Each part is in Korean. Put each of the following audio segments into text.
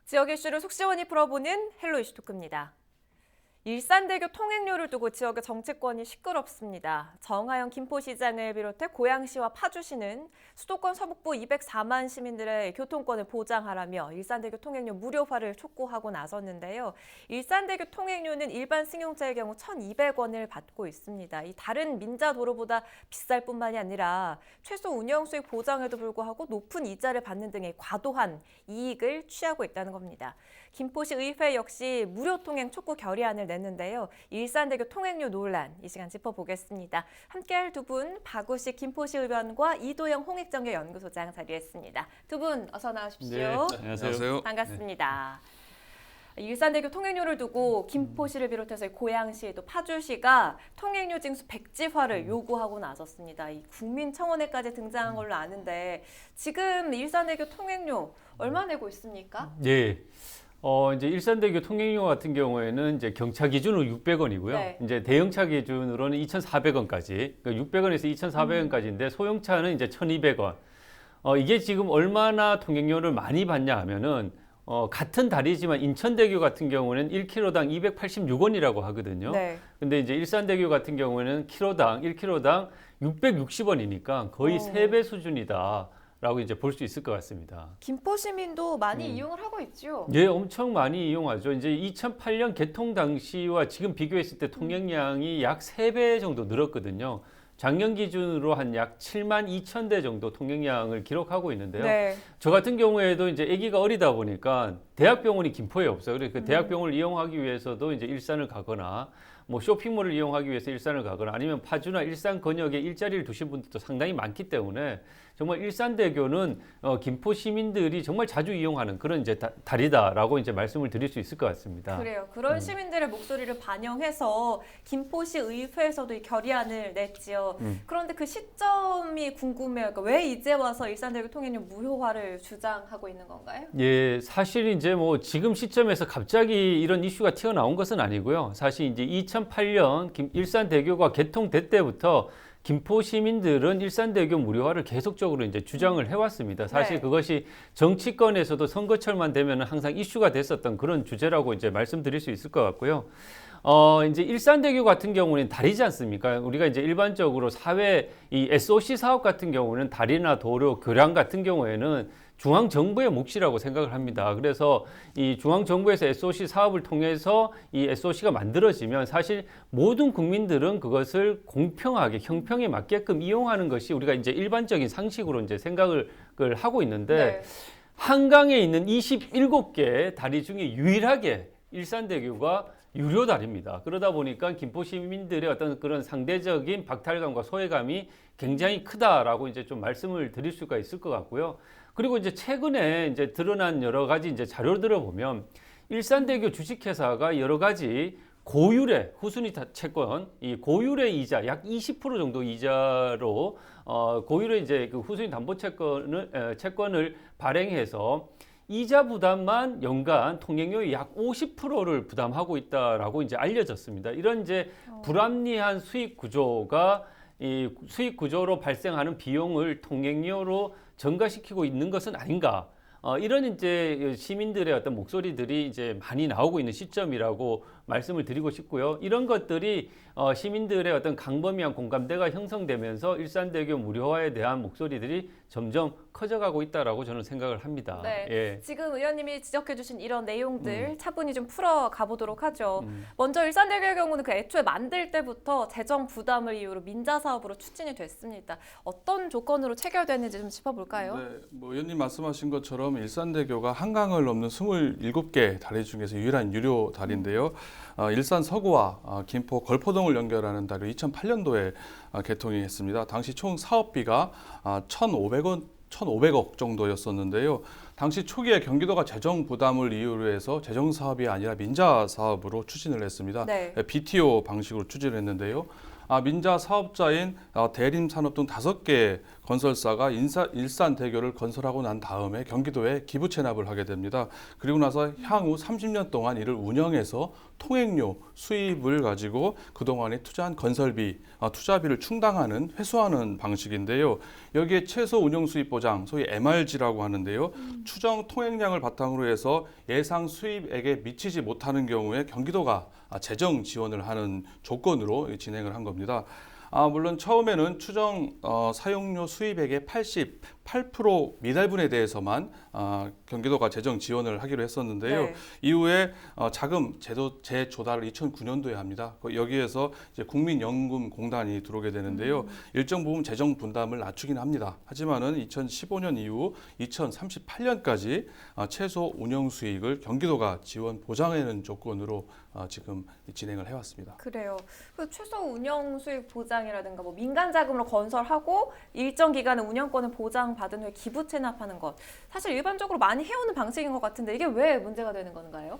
지역 이슈를 속 시원히 풀어보는 헬로 이슈 토크입니다. 일산대교 통행료를 두고 지역의 정치권이 시끄럽습니다. 정하영 김포시장을 비롯해 고양시와 파주시는 수도권 서북부 204만 시민들의 교통권을 보장하라며 일산대교 통행료 무료화를 촉구하고 나섰는데요. 일산대교 통행료는 일반 승용차의 경우 1,200원을 받고 있습니다. 이 다른 민자 도로보다 비쌀 뿐만이 아니라 최소 운영 수익 보장에도 불구하고 높은 이자를 받는 등의 과도한 이익을 취하고 있다는 겁니다. 김포시 의회 역시 무료 통행 촉구 결의안을 냈는데요. 일산대교 통행료 논란 이 시간 짚어보겠습니다. 함께할 두 분 박우식 김포시 의원과 이도영 홍익정교 연구소장 자리했습니다. 두 분 어서 나오십시오. 네, 안녕하세요. 반갑습니다. 일산대교 통행료를 두고 김포시를 비롯해서 고양시 또 파주시가 통행료 징수 백지화를 요구하고 나섰습니다. 이 국민청원회까지 등장한 걸로 아는데 지금 일산대교 통행료 얼마 내고 있습니까? 네. 이제 일산대교 통행료 같은 경우에는 이제 경차 기준으로 600원이고요. 네. 이제 대형차 기준으로는 2,400원까지. 그러니까 600원에서 2,400원까지인데 소형차는 이제 1,200원. 이게 지금 얼마나 통행료를 많이 받냐 하면은 같은 다리지만 인천대교 같은 경우는 1km당 286원이라고 하거든요. 네. 근데 이제 일산대교 같은 경우에는 1km당 660원이니까 거의 3배 수준이다. 라고 이제 볼 수 있을 것 같습니다. 김포 시민도 많이 이용을 하고 있죠. 예, 엄청 많이 이용하죠. 이제 2008년 개통 당시와 지금 비교했을 때 통행량이 약 3배 정도 늘었거든요. 작년 기준으로 한 약 7만 2천 대 정도 통행량을 기록하고 있는데요. 네. 저 같은 경우에도 이제 아기가 어리다 보니까 대학병원이 김포에 없어요. 그래서 그 대학병원을 이용하기 위해서도 이제 일산을 가거나 뭐 쇼핑몰을 이용하기 위해서 일산을 가거나 아니면 파주나 일산 권역에 일자리를 두신 분들도 상당히 많기 때문에 정말 일산대교는 김포 시민들이 정말 자주 이용하는 그런 이제 다리다라고 이제 말씀을 드릴 수 있을 것 같습니다. 그래요. 그런 시민들의 목소리를 반영해서 김포시 의회에서도 이 결의안을 냈지요. 그런데 그 시점이 궁금해요. 그러니까 왜 이제 와서 일산대교 통행료 무효화를 주장하고 있는 건가요? 예, 사실 이제 뭐 지금 시점에서 갑자기 이런 이슈가 튀어나온 것은 아니고요. 사실 이제 2008년 일산대교가 개통될 때부터 김포 시민들은 일산대교 무료화를 계속적으로 이제 주장을 해왔습니다. 사실 네. 그것이 정치권에서도 선거철만 되면 항상 이슈가 됐었던 그런 주제라고 이제 말씀드릴 수 있을 것 같고요. 이제 일산대교 같은 경우는 다리지 않습니까? 우리가 이제 일반적으로 사회 이 SOC 사업 같은 경우는 다리나 도로, 교량 같은 경우에는 중앙정부의 몫이라고 생각을 합니다. 그래서 이 중앙정부에서 SOC 사업을 통해서 이 SOC가 만들어지면 사실 모든 국민들은 그것을 공평하게 형평에 맞게끔 이용하는 것이 우리가 이제 일반적인 상식으로 이제 생각을 하고 있는데 네. 한강에 있는 27개 다리 중에 유일하게 일산대교가 유료 다리입니다. 그러다 보니까 김포 시민들의 어떤 그런 상대적인 박탈감과 소외감이 굉장히 크다라고 이제 좀 말씀을 드릴 수가 있을 것 같고요. 그리고 이제 최근에 이제 드러난 여러 가지 이제 자료들을 보면 일산대교 주식회사가 여러 가지 고율의 후순위 채권, 이 고율의 이자 약 20% 정도 이자로 고율의 이제 그 후순위 담보 채권을 발행해서 이자 부담만 연간 통행료의 약 50%를 부담하고 있다라고 이제 알려졌습니다. 이런 이제 불합리한 수익 구조가 이 수익 구조로 발생하는 비용을 통행료로 전가시키고 있는 것은 아닌가? 이런 이제 시민들의 어떤 목소리들이 이제 많이 나오고 있는 시점이라고 말씀을 드리고 싶고요. 이런 것들이 시민들의 어떤 강범위한 공감대가 형성되면서 일산대교 무료화에 대한 목소리들이 점점 커져가고 있다라고 저는 생각을 합니다. 네. 예. 지금 의원님이 지적해주신 이런 내용들 차분히 좀 풀어가 보도록 하죠. 먼저 일산대교의 경우는 그 애초에 만들 때부터 재정 부담을 이유로 민자 사업으로 추진이 됐습니다. 어떤 조건으로 체결됐는지 좀 짚어볼까요? 네, 뭐 의원님 말씀하신 것처럼 일산대교가 한강을 넘는 27개 다리 중에서 유일한 유료 다리인데요. 일산 서구와 김포 걸포동을 연결하는 다리 2008년도에 개통이 했습니다. 당시 총 사업비가 1,500억 정도였었는데요. 당시 초기에 경기도가 재정 부담을 이유로 해서 재정 사업이 아니라 민자 사업으로 추진을 했습니다. 네. BTO 방식으로 추진을 했는데요. 민자 사업자인 대림 산업 등 5개 건설사가 일산대교를 건설하고 난 다음에 경기도에 기부 체납을 하게 됩니다. 그리고 나서 향후 30년 동안 이를 운영해서 통행료 수입을 가지고 그동안에 투자한 건설비, 투자비를 충당하는 회수하는 방식인데요. 여기에 최소 운영 수입 보장, 소위 MRG라고 하는데요. 추정 통행량을 바탕으로 해서 예상 수입액에 미치지 못하는 경우에 경기도가 재정 지원을 하는 조건으로 진행을 한 겁니다. 물론 처음에는 추정 사용료 수입액의 88% 미달분에 대해서만 경기도가 재정 지원을 하기로 했었는데요. 네. 이후에 자금 재조달을 2009년도에 합니다. 여기에서 이제 국민연금공단이 들어오게 되는데요. 일정 부분 재정 분담을 낮추긴 합니다. 하지만은 2015년 이후 2038년까지 최소 운영 수익을 경기도가 지원 보장하는 조건으로 지금 진행을 해왔습니다. 그래요. 그 최소 운영 수익 보장이라든가 뭐 민간 자금으로 건설하고 일정 기간의 운영권을 보장받은 후에 기부 체납하는 것. 사실 일반적으로 많이 해오는 방식인 것 같은데 이게 왜 문제가 되는 건가요?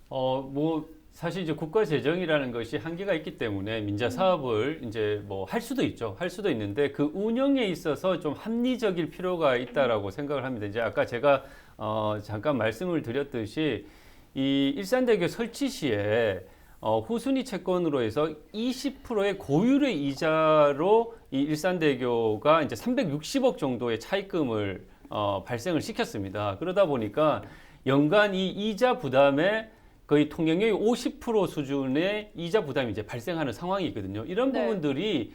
뭐 사실 이제 국가 재정이라는 것이 한계가 있기 때문에 민자 사업을 이제 뭐 할 수도 있죠. 할 수도 있는데 그 운영에 있어서 좀 합리적일 필요가 있다라고 생각을 합니다. 이제 아까 제가 잠깐 말씀을 드렸듯이 이 일산대교 설치 시에 후순위 채권으로 해서 20%의 고율의 이자로 이 일산대교가 이제 360억 정도의 차입금을 발생을 시켰습니다. 그러다 보니까 연간 이 이자 부담에 거의 통행료의 50% 수준의 이자 부담이 이제 발생하는 상황이 있거든요. 이런 네. 부분들이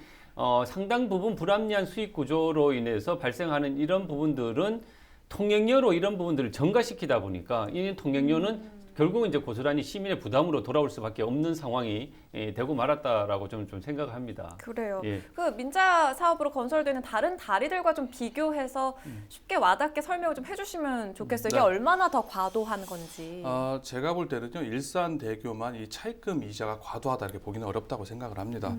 상당 부분 불합리한 수익 구조로 인해서 발생하는 이런 부분들은 통행료로 이런 부분들을 증가시키다 보니까 이 통행료는 결국은 이제 고스란히 시민의 부담으로 돌아올 수밖에 없는 상황이 되고 말았다라고 저는 좀 생각을 합니다. 그래요. 예. 그 민자 사업으로 건설되는 다른 다리들과 좀 비교해서 쉽게 와닿게 설명을 좀 해주시면 좋겠어요. 이게 네. 얼마나 더 과도한 건지. 제가 볼 때는요, 일산대교만 이 차입금 이자가 과도하다 이렇게 보기는 어렵다고 생각을 합니다.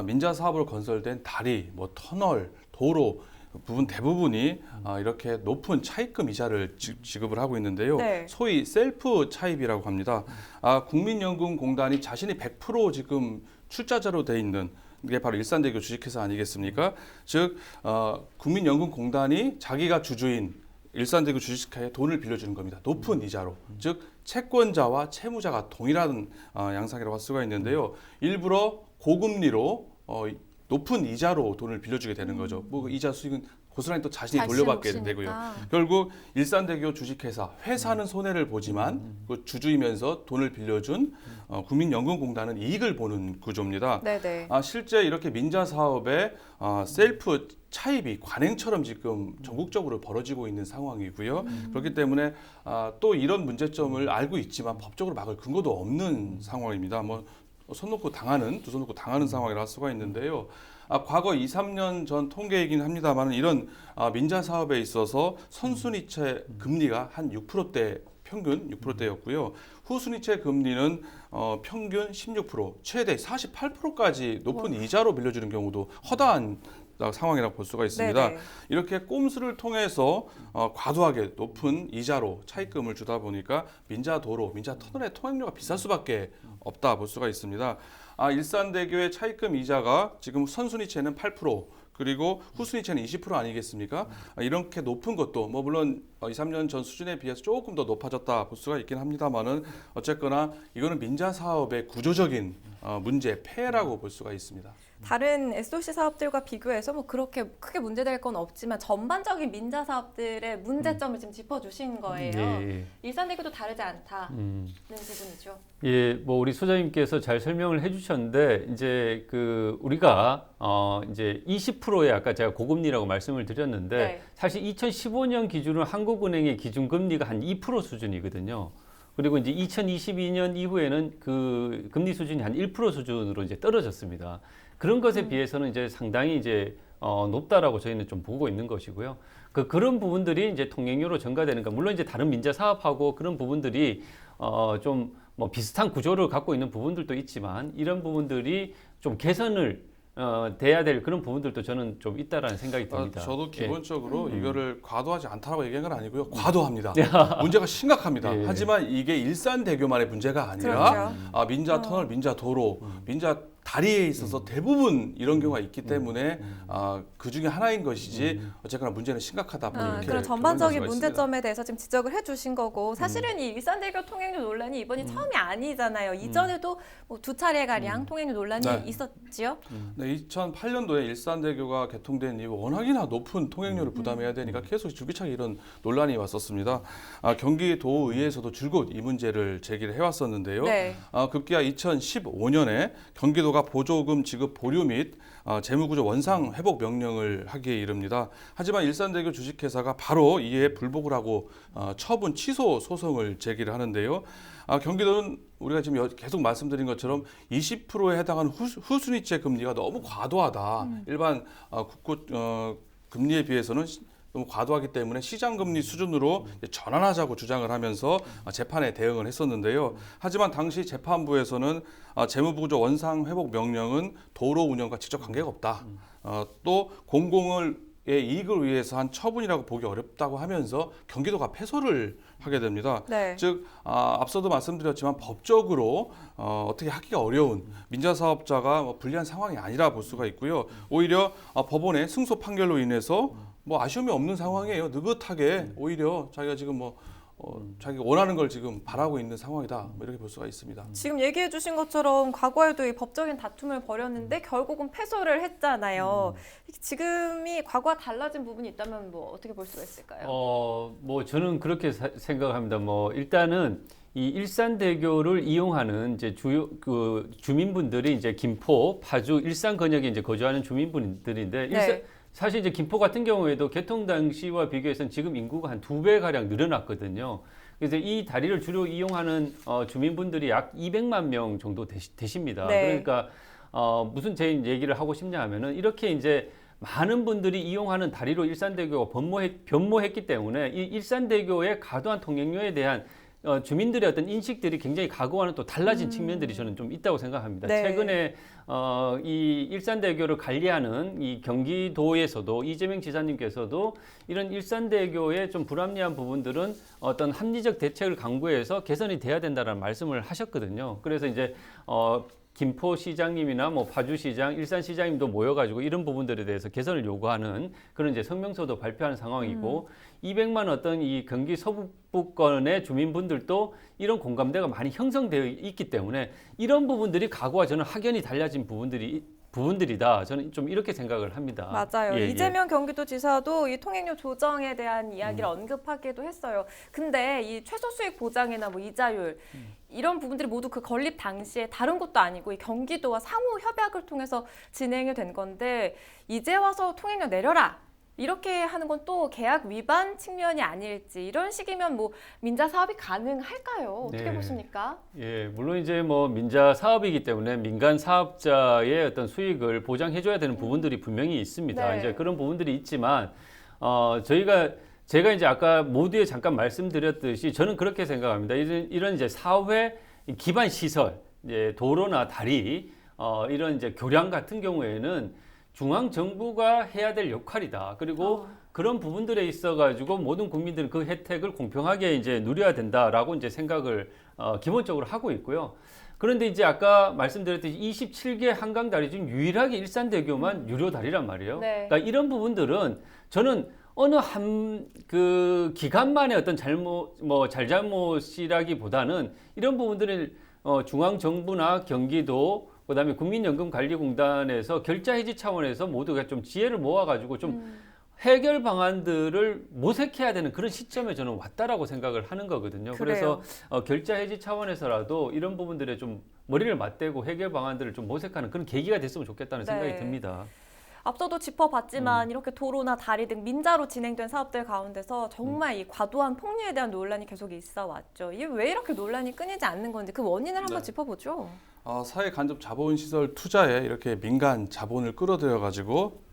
민자 사업으로 건설된 다리, 뭐 터널, 도로 부분 대부분이 이렇게 높은 차입금 이자를 지급을 하고 있는데요. 네. 소위 셀프 차입이라고 합니다. 국민연금공단이 자신이 100% 지금 출자자로 돼 있는 게 바로 일산대교 주식회사 아니겠습니까? 즉 국민연금공단이 자기가 주주인 일산대교 주식회사에 돈을 빌려주는 겁니다. 높은 이자로. 즉 채권자와 채무자가 동일한 양상이라고 할 수가 있는데요. 일부러 고금리로 높은 이자로 돈을 빌려주게 되는 거죠. 뭐 이자 수익은 고스란히 또 자신이 돌려받게 몫이니까. 되고요. 결국 일산대교 주식회사 회사는 손해를 보지만 그 주주이면서 돈을 빌려준 국민연금공단은 이익을 보는 구조입니다. 네네. 실제 이렇게 민자 사업에 셀프 차입이 관행처럼 지금 전국적으로 벌어지고 있는 상황이고요. 그렇기 때문에 또 이런 문제점을 알고 있지만 법적으로 막을 근거도 없는 상황입니다. 뭐 손 놓고 당하는, 두 손 놓고 당하는 상황이라 할 수가 있는데요. 과거 2, 3년 전 통계이긴 합니다만 이런 민자 사업에 있어서 선순위채 금리가 한 6%대 평균 6%대였고요. 후순위채 금리는 평균 16%, 최대 48%까지 높은 이자로 빌려주는 경우도 허다한 상황이라고 볼 수가 있습니다. 네네. 이렇게 꼼수를 통해서 과도하게 높은 이자로 차입금을 주다 보니까 민자 도로, 민자 터널의 통행료가 비쌀 수밖에 없다 볼 수가 있습니다. 일산대교의 차입금 이자가 지금 선순위채는 8%, 그리고 후순위채는 20% 아니겠습니까? 이렇게 높은 것도 뭐 물론 2, 3년 전 수준에 비해서 조금 더 높아졌다 볼 수가 있긴 합니다만은 어쨌거나 이거는 민자 사업의 구조적인 문제, 폐해라고 볼 수가 있습니다. 다른 SOC 사업들과 비교해서 뭐 그렇게 크게 문제될 건 없지만 전반적인 민자 사업들의 문제점을 지금 짚어주신 거예요. 예. 일산대교도 다르지 않다는 부분이죠. 예, 뭐 우리 소장님께서 잘 설명을 해주셨는데 이제 그 우리가 이제 20%의 아까 제가 고금리라고 말씀을 드렸는데 네. 사실 2015년 기준으로 한국은행의 기준금리가 한 2% 수준이거든요. 그리고 이제 2022년 이후에는 그 금리 수준이 한 1% 수준으로 이제 떨어졌습니다. 그런 것에 비해서는 이제 상당히 이제 높다라고 저희는 좀 보고 있는 것이고요. 그런 부분들이 이제 통행료로 전가되는가. 물론 이제 다른 민자 사업하고 그런 부분들이 좀 뭐 비슷한 구조를 갖고 있는 부분들도 있지만 이런 부분들이 좀 개선을 돼야 될 그런 부분들도 저는 좀 있다라는 생각이 듭니다. 저도 예. 기본적으로 이거를 과도하지 않다라고 얘기한 건 아니고요. 과도합니다. 문제가 심각합니다. 하지만 이게 일산대교만의 문제가 아니라 그렇죠. 민자 터널, 민자 도로, 민자 다리에 있어서 대부분 이런 경우가 있기 때문에 그 중에 하나인 것이지 어쨌거나 문제는 심각하다. 뭐 이렇게 그런 결론낼 전반적인 수가 문제점에 대해서 지금 지적을 해주신 거고 사실은 이 일산대교 통행료 논란이 이번이 처음이 아니잖아요. 이전에도 뭐 2차례 가량 통행료 논란이 네. 있었지요. 네, 2008년도에 일산대교가 개통된 이후 워낙이나 높은 통행료를 부담해야 되니까 계속 줄기차게 이런 논란이 왔었습니다. 경기도의회에서도 줄곧 이 문제를 제기를 해왔었는데요. 네. 급기야 2015년에 경기도가 보조금 지급 보류 및 재무구조 원상 회복 명령을 하기에 이릅니다. 하지만 일산대교 주식회사가 바로 이에 불복을 하고 처분 취소 소송을 제기를 하는데요. 경기도는 우리가 지금 계속 말씀드린 것처럼 20%에 해당하는 후순위채 금리가 너무 과도하다. 일반 국고 금리에 비해서는 너무 과도하기 때문에 시장 금리 수준으로 전환하자고 주장을 하면서 재판에 대응을 했었는데요. 하지만 당시 재판부에서는 재무구조 원상 회복 명령은 도로 운영과 직접 관계가 없다. 또 공공의 이익을 위해서 한 처분이라고 보기 어렵다고 하면서 경기도가 패소를 하게 됩니다. 네. 즉 앞서도 말씀드렸지만 법적으로 어떻게 하기가 어려운 민자사업자가 불리한 상황이 아니라 볼 수가 있고요. 오히려 법원의 승소 판결로 인해서 뭐 아쉬움이 없는 상황이에요. 느긋하게 오히려 자기가 지금 자기가 원하는 걸 지금 바라고 있는 상황이다. 뭐 이렇게 볼 수가 있습니다. 지금 얘기해 주신 것처럼 과거에도 이 법적인 다툼을 벌였는데 결국은 패소를 했잖아요. 지금이 과거와 달라진 부분이 있다면 뭐 어떻게 볼 수가 있을까요? 뭐 저는 그렇게 생각합니다. 뭐 일단은 이 일산대교를 이용하는 이제 주요 주민분들이 이제 김포, 파주, 일산 근역에 이제 거주하는 주민분들인데 네. 사실 이제 김포 같은 경우에도 개통 당시와 비교해서는 지금 인구가 한 2배 가량 늘어났거든요. 그래서 이 다리를 주로 이용하는 주민분들이 약 200만 명 정도 되십니다. 네. 그러니까 무슨 제 얘기를 하고 싶냐 하면은 이렇게 이제 많은 분들이 이용하는 다리로 일산대교가 변모했기 때문에 이 일산대교의 과도한 통행료에 대한 주민들의 어떤 인식들이 굉장히 과거와는 또 달라진 측면들이 저는 좀 있다고 생각합니다. 네. 최근에 이 일산대교를 관리하는 이 경기도에서도 이재명 지사님께서도 이런 일산대교의 좀 불합리한 부분들은 어떤 합리적 대책을 강구해서 개선이 돼야 된다는 말씀을 하셨거든요. 그래서 이제 김포시장님이나 뭐 파주시장, 일산시장님도 모여가지고 이런 부분들에 대해서 개선을 요구하는 그런 이제 성명서도 발표하는 상황이고 200만 어떤 이 경기 서북부권의 주민분들도 이런 공감대가 많이 형성되어 있기 때문에 이런 부분들이 과거와 저는 확연히 달라진 부분들이다. 저는 좀 이렇게 생각을 합니다. 맞아요. 예, 이재명 경기도지사도 이 통행료 조정에 대한 이야기를 언급하기도 했어요. 근데 이 최소 수익 보장이나 뭐 이자율 이런 부분들이 모두 그 건립 당시에 다른 것도 아니고 이 경기도와 상호 협약을 통해서 진행이 된 건데 이제 와서 통행료 내려라. 이렇게 하는 건 또 계약 위반 측면이 아닐지 이런 식이면 뭐 민자 사업이 가능할까요? 어떻게 네. 보십니까? 예, 물론 이제 뭐 민자 사업이기 때문에 민간 사업자의 어떤 수익을 보장해줘야 되는 부분들이 분명히 있습니다. 네. 이제 그런 부분들이 있지만 제가 이제 아까 모두에 잠깐 말씀드렸듯이 저는 그렇게 생각합니다. 이런 이제 사회 기반 시설, 이제 도로나 다리, 이런 이제 교량 같은 경우에는 중앙 정부가 해야 될 역할이다. 그리고 그런 부분들에 있어가지고 모든 국민들은 그 혜택을 공평하게 이제 누려야 된다라고 이제 생각을 기본적으로 하고 있고요. 그런데 이제 아까 말씀드렸듯이 27개 한강 다리 중 유일하게 일산대교만 유료 다리란 말이에요. 네. 그러니까 이런 부분들은 저는 어느 한 그 기간만의 어떤 잘잘못이라기보다는 이런 부분들을 중앙 정부나 경기도 그다음에 국민연금관리공단에서 결자 해지 차원에서 모두가 좀 지혜를 모아가지고 좀 해결 방안들을 모색해야 되는 그런 시점에 저는 왔다라고 생각을 하는 거거든요. 그래요. 그래서 결자 해지 차원에서라도 이런 부분들에 좀 머리를 맞대고 해결 방안들을 좀 모색하는 그런 계기가 됐으면 좋겠다는 생각이 네. 듭니다. 앞서도 짚어봤지만 이렇게 도로나 다리 등 민자로 진행된 사업들 가운데서 정말 이 과도한 폭리에 대한 논란이 계속 있어 왔죠. 이게 왜 이렇게 논란이 끊이지 않는 건지 그 원인을 한번 짚어보죠. 사회 간접 자본 시설 투자에 이렇게 민간 자본을 끌어들여 가지고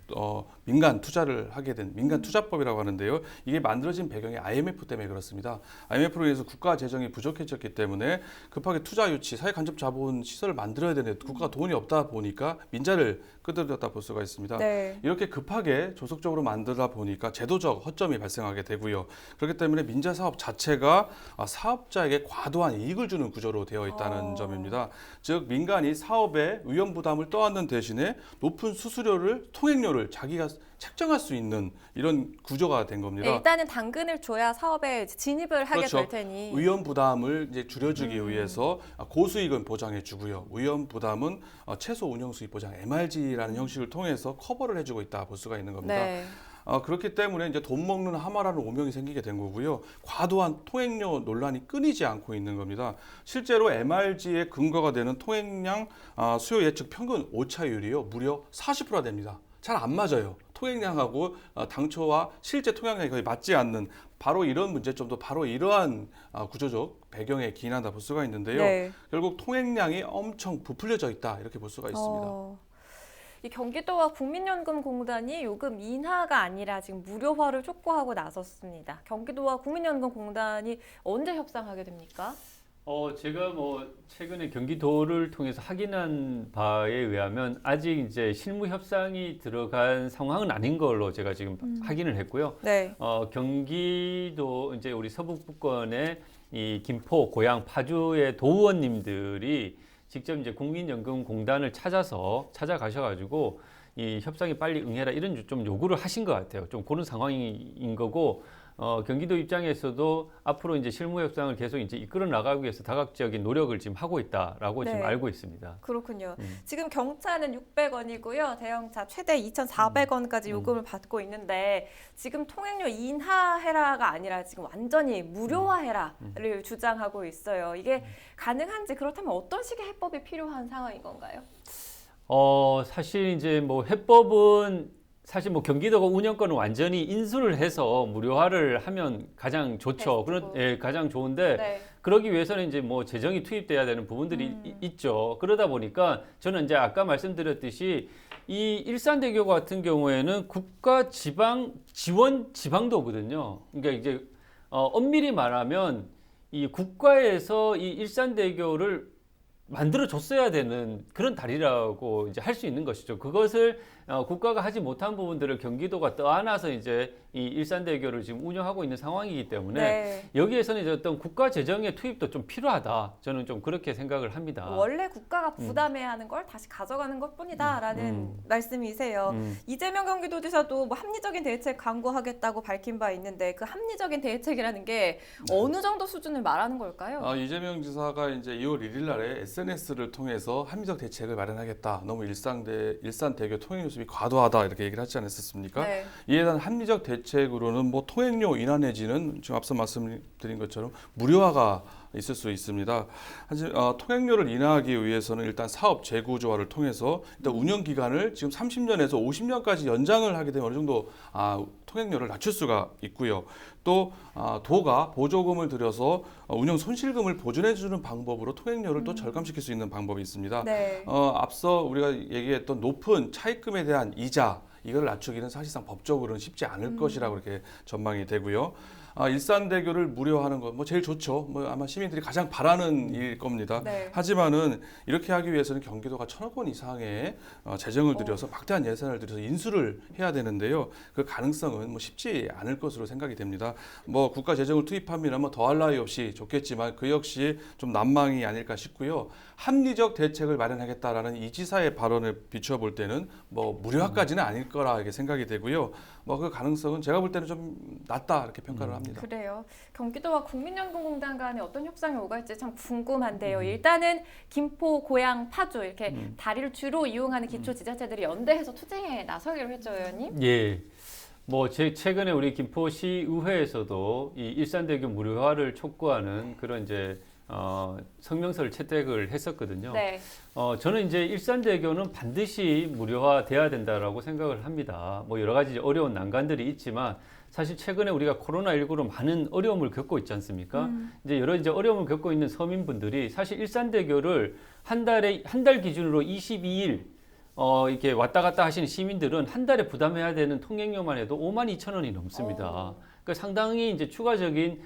민간 투자를 하게 된 민간 투자법이라고 하는데요. 이게 만들어진 배경이 IMF 때문에 그렇습니다. IMF로 인해서 국가 재정이 부족해졌기 때문에 급하게 투자 유치, 사회 간접 자본 시설을 만들어야 되는데 국가가 돈이 없다 보니까 민자를 끄덕였다 볼 수가 있습니다. 네. 이렇게 급하게 조속적으로 만들다 보니까 제도적 허점이 발생하게 되고요. 그렇기 때문에 민자 사업 자체가 사업자에게 과도한 이익을 주는 구조로 되어 있다는 점입니다. 즉 민간이 사업에 위험 부담을 떠안는 대신에 높은 수수료를 통행료를 자기가 책정할 수 있는 이런 구조가 된 겁니다. 네, 일단은 당근을 줘야 사업에 진입을 하게 그렇죠. 될 테니. 위험 부담을 이제 줄여주기 위해서 고수익은 보장해 주고요. 위험 부담은 최소 운영 수익 보장 MRG라는 형식을 통해서 커버를 해주고 있다 볼 수가 있는 겁니다. 네. 그렇기 때문에 이제 돈 먹는 하마라는 오명이 생기게 된 거고요. 과도한 통행료 논란이 끊이지 않고 있는 겁니다. 실제로 MRG의 근거가 되는 통행량 수요 예측 평균 오차율이요. 무려 40%가 됩니다. 잘 안 맞아요. 통행량하고 당초와 실제 통행량이 거의 맞지 않는 바로 이런 문제점도 바로 이러한 구조적 배경에 기인한다 볼 수가 있는데요. 네. 결국 통행량이 엄청 부풀려져 있다 이렇게 볼 수가 있습니다. 이 경기도와 국민연금공단이 요금 인하가 아니라 지금 무료화를 촉구하고 나섰습니다. 경기도와 국민연금공단이 언제 협상하게 됩니까? 제가 뭐 최근에 경기도를 통해서 확인한 바에 의하면 아직 이제 실무 협상이 들어간 상황은 아닌 걸로 제가 지금 확인을 했고요. 네. 경기도 이제 우리 서북부권의 이 김포, 고양, 파주의 도의원님들이 직접 이제 국민연금공단을 찾아가셔가지고 이 협상에 빨리 응해라 이런 좀 요구를 하신 것 같아요. 좀 그런 상황인 거고. 경기도 입장에서도 앞으로 이제 실무 협상을 계속 이제 이끌어 나가기 위해서 다각적인 노력을 지금 하고 있다라고 네. 지금 알고 있습니다. 그렇군요. 지금 경차는 600원이고요. 대형차 최대 2,400원까지 요금을 받고 있는데 지금 통행료 인하해라가 아니라 지금 완전히 무료화해라를 주장하고 있어요. 이게 가능한지 그렇다면 어떤 식의 해법이 필요한 상황인 건가요? 사실 이제 뭐 해법은 사실 뭐 경기도가 운영권을 완전히 인수를 해서 무료화를 하면 가장 좋죠. 가장 좋은데 네. 그러기 위해서는 이제 뭐 재정이 투입돼야 되는 부분들이 있죠. 그러다 보니까 저는 이제 아까 말씀드렸듯이 이 일산대교 같은 경우에는 국가 지방 지원 지방도거든요. 그러니까 이제 엄밀히 말하면 이 국가에서 이 일산대교를 만들어 줬어야 되는 그런 다리라고 이제 할 수 있는 것이죠. 그것을 국가가 하지 못한 부분들을 경기도가 떠안아서 이제 이 일산대교를 지금 운영하고 있는 상황이기 때문에 네. 여기에서는 이제 어떤 국가 재정의 투입도 좀 필요하다. 저는 좀 그렇게 생각을 합니다. 원래 국가가 부담해야 하는 걸 다시 가져가는 것뿐이다라는 말씀이세요. 이재명 경기도지사도 뭐 합리적인 대책 강구하겠다고 밝힌 바 있는데 그 합리적인 대책이라는 게 어느 정도 수준을 말하는 걸까요? 이재명 지사가 이제 2월 1일 날에 SNS를 통해서 합리적 대책을 마련하겠다. 너무 일산대교 통행료 수입이 과도하다 이렇게 얘기를 하지 않았습니까? 네. 이에 대한 합리적 대책으로는 뭐 통행료 인하 내지는 지금 앞서 말씀드린 것처럼 무료화가 있을 수 있습니다. 하지만 통행료를 인하하기 위해서는 일단 사업 재구조화를 통해서 일단 운영 기간을 지금 30년에서 50년까지 연장을 하게 되면 어느 정도 통행료를 낮출 수가 있고요. 또 도가 보조금을 들여서 운영 손실금을 보존해 주는 방법으로 통행료를 또 절감시킬 수 있는 방법이 있습니다. 네. 앞서 우리가 얘기했던 높은 차입금에 대한 이자 이걸 낮추기는 사실상 법적으로는 쉽지 않을 것이라고 이렇게 전망이 되고요. 일산대교를 무료화하는 것 뭐 제일 좋죠. 뭐 아마 시민들이 가장 바라는 일일 겁니다. 네. 하지만은 이렇게 하기 위해서는 경기도가 1,000억 원 이상의 재정을 들여서 막대한 예산을 들여서 인수를 해야 되는데요. 그 가능성은 뭐 쉽지 않을 것으로 생각이 됩니다. 뭐 국가 재정을 투입하면 뭐 더할 나위 없이 좋겠지만 그 역시 좀 난망이 아닐까 싶고요. 합리적 대책을 마련하겠다라는 이 지사의 발언을 비추어 볼 때는 뭐 무료화까지는 아닐 거라 이렇게 생각이 되고요. 뭐 그 가능성은 제가 볼 때는 좀 낮다 이렇게 평가를 합니다. 그래요. 경기도와 국민연금공단 간에 어떤 협상이 오갈지 참 궁금한데요. 일단은 김포, 고양, 파주 이렇게 다리를 주로 이용하는 기초지자체들이 연대해서 투쟁에 나서기로 했죠, 의원님. 예. 뭐 최근에 우리 김포시 의회에서도 이 일산대교 무료화를 촉구하는 그런 이제 성명서를 채택을 했었거든요. 네. 저는 이제 일산대교는 반드시 무료화돼야 된다라고 생각을 합니다. 뭐 여러 가지 어려운 난관들이 있지만 사실 최근에 우리가 코로나19로 많은 어려움을 겪고 있지 않습니까? 이제 여러 이제 어려움을 겪고 있는 서민분들이 사실 일산대교를 한 달 기준으로 22일 이렇게 왔다 갔다 하시는 시민들은 한 달에 부담해야 되는 통행료만 해도 52,000원이 넘습니다. 그러니까 상당히 이제 추가적인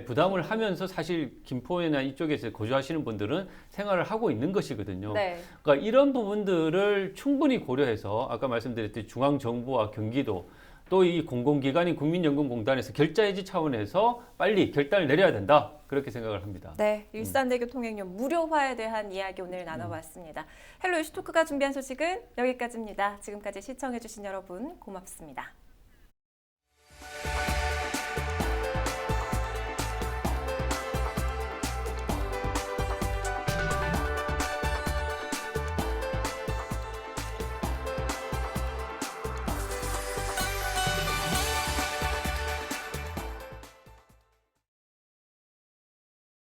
부담을 하면서 사실 김포나 이쪽에서 거주하시는 분들은 생활을 하고 있는 것이거든요. 네. 그러니까 이런 부분들을 충분히 고려해서 아까 말씀드렸듯이 중앙정부와 경기도 또 이 공공기관인 국민연금공단에서 결자해지 차원에서 빨리 결단을 내려야 된다. 그렇게 생각을 합니다. 네, 일산대교 통행료 무료화에 대한 이야기 오늘 나눠봤습니다. 헬로 이슈토크가 준비한 소식은 여기까지입니다. 지금까지 시청해주신 여러분 고맙습니다.